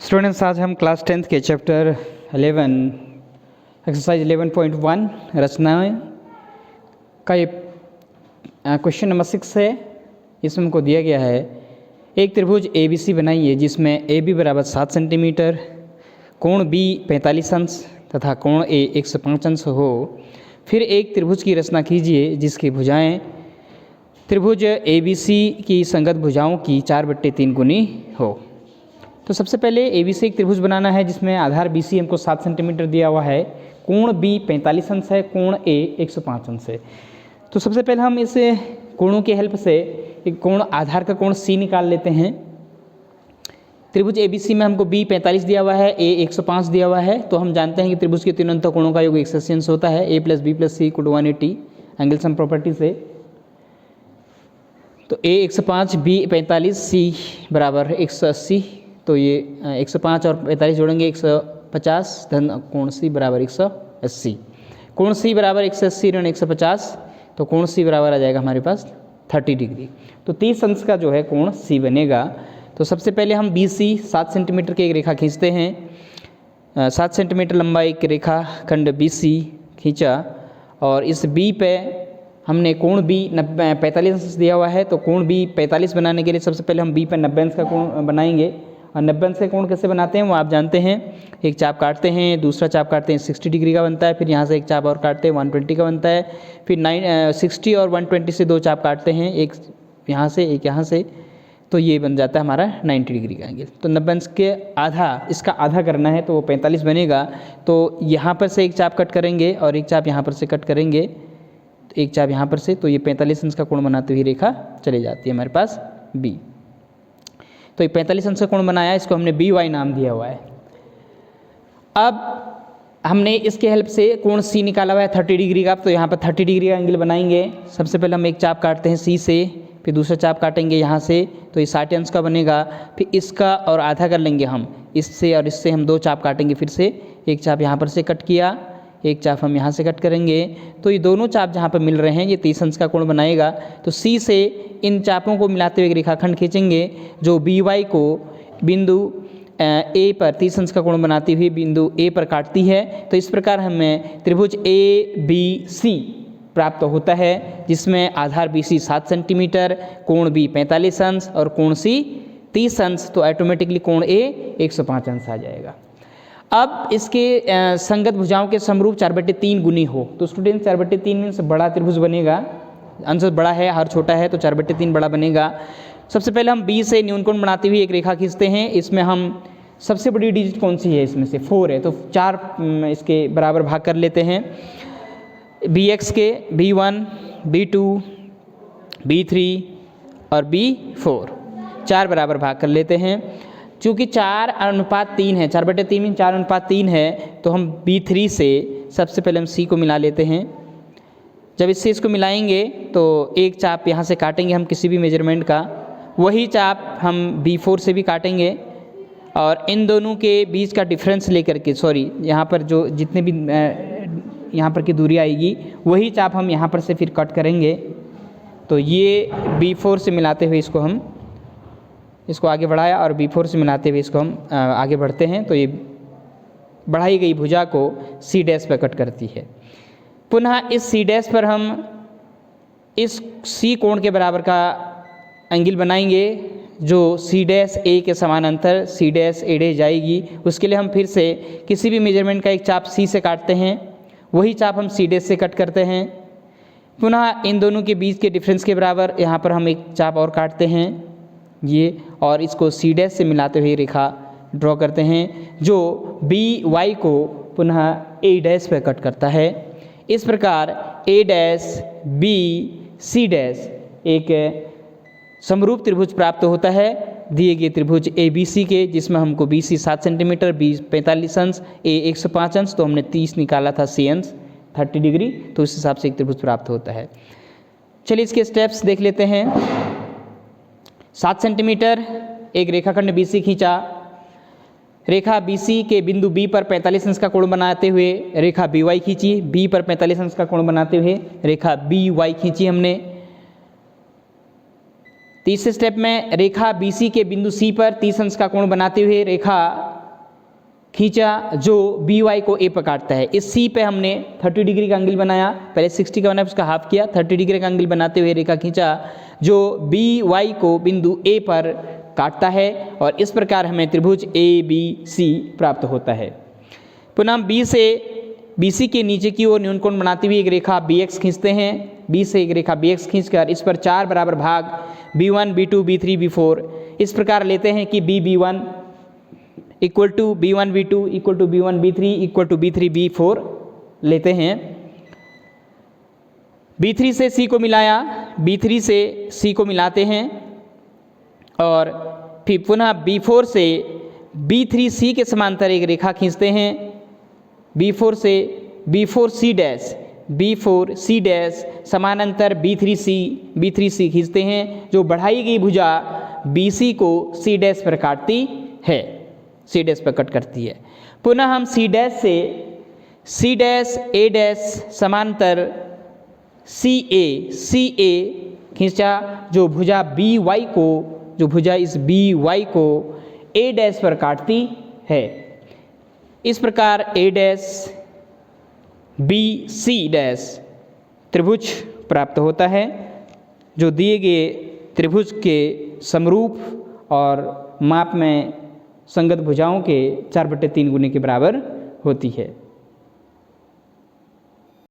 Students, आज हम class 10th के चैप्टर 11 एक्सरसाइज 11.1 रचनाएं का ये क्वेश्चन नंबर 6 है। इसमें हमको दिया गया है एक त्रिभुज ABC बनाइए जिसमें AB बराबर 7 सेंटीमीटर, कोण B 45 अंश तथा कोण A 105 अंश हो। फिर एक त्रिभुज की रचना कीजिए जिसकी भुजाएं त्रिभुज ABC की संगत भुजाओं की 4/3 गुनी हो। तो सबसे पहले ABC एक त्रिभुज बनाना है जिसमें आधार BC हमको 7 सेंटीमीटर दिया हुआ है, कोण B 45 अंश है, कोण A 105 अंश है। तो सबसे पहले हम इस कोणों की हेल्प से एक कोण आधार का कोण C निकाल लेते हैं। त्रिभुज ABC में हमको B 45 दिया हुआ है, A 105 दिया हुआ है। तो हम जानते हैं कि त्रिभुज के तीनों अंतः कोणों का योग 180 अंश होता है। A + B + C = 180 angle sum property से। तो A 105 B 45 C बराबर 180। तो ये 105 और 45 जोड़ेंगे 150 धन कोण C बराबर 180। कोण C बराबर 180 ऋण 150, तो कोण C बराबर आ जाएगा हमारे पास 30 डिग्री। तो 30 अंश का जो है कोण C बनेगा। तो सबसे पहले हम BC 7 सेंटीमीटर की एक रेखा खींचते हैं। 7 सेंटीमीटर लंबा एक रेखा खंड BC खींचा और इस B पे हमने कोण B 45 अंश दिया हुआ है। तो कोण B 45 बनाने के लिए सबसे पहले हम B पे 90 अंश का कोण बनाएंगे। और 90 अंश का कोण कैसे बनाते हैं वो आप जानते हैं। एक चाप काटते हैं, दूसरा चाप काटते हैं 60 डिग्री का बनता है, फिर यहाँ से एक चाप और काटते हैं 120 का बनता है, फिर 60 और 120 से दो चाप काटते हैं, एक यहाँ से एक यहाँ से, तो ये बन जाता है हमारा 90 डिग्री का एंगल। तो 90 अंश के आधा, इसका आधा करना है तो वो 45 बनेगा। तो यहाँ पर से एक चाप कट करेंगे और एक चाप यहाँ पर से कट करेंगे, तो एक चाप यहाँ पर से, तो ये 45 अंश का कोण बनाती हुई रेखा चली जाती है हमारे पास B। तो ये 45 अंश का कोण बनाया, इसको हमने BY नाम दिया हुआ है। अब हमने इसके हेल्प से कोण C निकाला हुआ है 30 डिग्री का। तो यहाँ पर 30 डिग्री का एंगल बनाएंगे। सबसे पहले हम एक चाप काटते हैं C से, फिर दूसरा चाप काटेंगे यहाँ से, तो ये 60 अंश का बनेगा। फिर इसका और आधा कर लेंगे हम, इससे और इससे हम दो चाप काटेंगे, फिर से एक चाप यहाँ पर से कट किया, एक चाप हम यहाँ से कट करेंगे। तो ये दोनों चाप जहाँ पर मिल रहे हैं ये 30 अंश का कोण बनाएगा। तो C से इन चापों को मिलाते हुए एक रेखाखंड खींचेंगे जो BY को बिंदु A पर 30 अंश का कोण बनाती हुई बिंदु A पर काटती है। तो इस प्रकार हमें त्रिभुज ABC प्राप्त होता है जिसमें आधार BC 7 सेंटीमीटर, कोण B 45 अंश और कोण C 30 अंश। तो ऑटोमेटिकली कोण A 105 अंश आ जाएगा। अब इसके संगत भुजाओं के समरूप 4/3 गुनी हो। तो स्टूडेंट 4/3 मीन्स बड़ा त्रिभुज बनेगा। अंश बड़ा है, हर छोटा है, तो 4/3 बड़ा बनेगा। सबसे पहले हम B से न्यूनकोण बनाते हुए एक रेखा खींचते हैं। इसमें हम सबसे बड़ी डिजिट कौन सी है, इसमें से 4 है, तो 4 इसके बराबर भाग कर लेते हैं। BX के B1 B2 B3 और B4 4 बराबर भाग कर लेते हैं। चूँकि 4:3 है, 4/3 मीन 4:3 है, तो हम B3 से सबसे पहले हम C को मिला लेते हैं। जब इससे इसको मिलाएंगे तो एक चाप यहाँ से काटेंगे हम किसी भी मेजरमेंट का, वही चाप हम B4 से भी काटेंगे और इन दोनों के बीच का डिफरेंस लेकर के, सॉरी यहाँ पर जो जितने भी यहाँ पर की दूरी आएगी वही चाप हम यहाँ पर से फिर कट करेंगे। तो ये B4 से मिलाते हुए इसको आगे बढ़ाया और B4 से मिलाते हुए इसको हम आगे बढ़ते हैं। तो ये बढ़ाई गई भुजा को C' पर कट करती है। पुनः इस C' पर हम इस C कोण के बराबर का एंगल बनाएंगे जो C' के समानांतर C' जाएगी। उसके लिए हम फिर से किसी भी मेजरमेंट का एक चाप C से काटते हैं, वही चाप हम C' से कट करते हैं। पुनः इन दोनों के बीच के डिफरेंस के बराबर यहाँ पर हम एक चाप और काटते हैं ये, और इसको C' से मिलाते हुए रेखा ड्रॉ करते हैं जो BY को पुनः A' पर कट करता है। इस प्रकार A' B C' एक समरूप त्रिभुज प्राप्त होता है दिए गए त्रिभुज ABC के, जिसमें हमको BC 7 सेंटीमीटर, B 45 अंश, A 105 अंश, तो हमने 30 निकाला था C अंश 30 डिग्री, तो उस हिसाब से एक त्रिभुज प्राप्त होता है। चलिए इसके स्टेप्स देख लेते हैं। 7 सेंटीमीटर एक रेखाखंड BC खींचा, रेखा BC के बिंदु B पर 45 अंश का कोण बनाते हुए रेखा BY खींची, B पर 45 अंश का कोण बनाते हुए रेखा BY खींची हमने। तीसरे स्टेप में रेखा BC के बिंदु C पर 30 अंश का कोण बनाते हुए रेखा खींचा जो बी वाई को ए पर काटता है। इस सी पे हमने 30 डिग्री का एंगल बनाया, पहले 60 का बनाया उसका हाफ किया, 30 डिग्री का एंगल बनाते हुए रेखा खींचा जो बी वाई को बिंदु ए पर काटता है और इस प्रकार हमें त्रिभुज ए बी सी प्राप्त होता है। पुनः हम बी से बी सी के नीचे की ओर न्यूनकोण बनाते हुए एक रेखा बी एक्स खींचते हैं। बी से एक रेखा बी एक्स खींचकर इस पर 4 बराबर भाग B1 B2 B3 B4 इस प्रकार लेते हैं कि B1 equal to B1 B2 equal to B1 B3 equal to B3 B4 लेते हैं। B3 से C को मिलाया, B3 से C को मिलाते हैं और फिर पुनः B4 से B3C के समांतर एक रेखा खींचते हैं। B4 से B4C डैश समानांतर B3C खींचते हैं जो बढ़ाई गई भुजा BC को C डैश पर काटती है, C डैश पर कट करती है। पुनः हम C डैश से C डैश A डैश समांतर CA खींचा जो भुजा BY को, जो भुजा इस BY को A डैश पर काटती है। इस प्रकार A डैश BC डैश त्रिभुज प्राप्त होता है जो दिए गए त्रिभुज के समरूप और माप में संगत भुजाओं के 4/3 गुने के बराबर होती है।